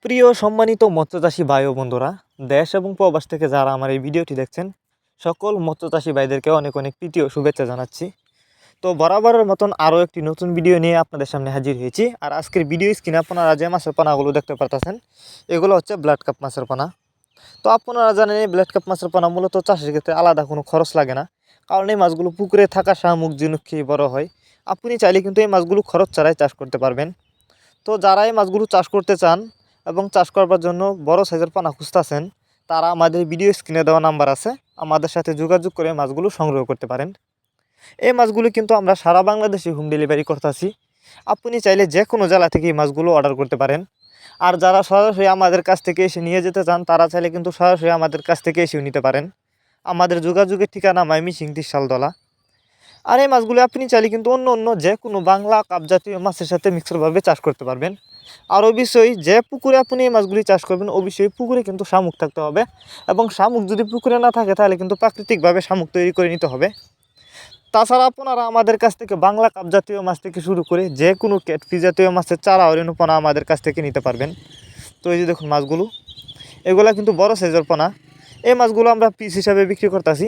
প্রিয় সম্মানিত মৎস্যচাষী ভাই ও বন্ধুরা, দেশ এবং প্রবাস থেকে যারা আমার এই ভিডিওটি দেখছেন, সকল মৎস্যচাষী ভাইদেরকে অনেক অনেক প্রীতি ও শুভেচ্ছা জানাচ্ছি। তো বরাবরের মতন আরও একটি নতুন ভিডিও নিয়ে আপনাদের সামনে হাজির হয়েছি। আর আজকের ভিডিও স্ক্রিনে আপনারা যে মাছের পোনাগুলো দেখতে পারতেছেন, এগুলো হচ্ছে ব্লাড কাপ মাছের পোনা। তো আপনারা জানেন এই ব্লাড কাপ মাছের পোনা মূলত চাষের ক্ষেত্রে আলাদা কোনো খরচ লাগে না, কারণ এই মাছগুলো পুকুরে থাকা শামুক ঝিনুক খেয়ে বড় হয়। আপনি চাইলে কিন্তু এই মাছগুলো খরচ ছাড়াই চাষ করতে পারবেন। তো যারা এই মাছগুলো চাষ করতে চান এবং চাষ করবার জন্য বড় সাইজের পোনা খুঁজতেছেন, তারা আমাদের ভিডিও স্ক্রিনে দেওয়া নাম্বার আছে, আমাদের সাথে যোগাযোগ করে মাছগুলো সংগ্রহ করতে পারেন। এই মাছগুলো কিন্তু আমরা সারা বাংলাদেশে হোম ডেলিভারি করতেছি। আপনি চাইলে যে কোনো জেলা থেকে এই মাছগুলো অর্ডার করতে পারেন। আর যারা সরাসরি আমাদের কাছ থেকে এসে নিয়ে যেতে চান, তারা চাইলে কিন্তু সরাসরি আমাদের কাছ থেকে এসেও নিতে পারেন। আমাদের যোগাযোগের ঠিকানা ময়মনসিংহ শালদলা। আর এই মাছগুলো আপনি চাইলে কিন্তু অন্য অন্য যে কোনো বাংলা কাপ জাতীয় মাছের সাথে মিক্সরভাবে চাষ করতে পারবেন। আর অবশ্যই যে পুকুরে আপনি এই মাছগুলি চাষ করবেন, অবশ্যই পুকুরে কিন্তু শামুক থাকতে হবে। এবং শামুক যদি পুকুরে না থাকে, তাহলে কিন্তু প্রাকৃতিকভাবে শামুক তৈরি করে নিতে হবে। তাছাড়া আপনারা আমাদের কাছ থেকে বাংলা কাপ জাতীয় মাছ থেকে শুরু করে যে কোনো ক্যাটফি জাতীয় মাছের চারা অরণ্য পোনা আমাদের কাছ থেকে নিতে পারবেন। তো এই যে দেখুন মাছগুলো, এগুলা কিন্তু বড় সাইজের পোনা। এই মাছগুলো আমরা পিস হিসাবে বিক্রি করতেছি।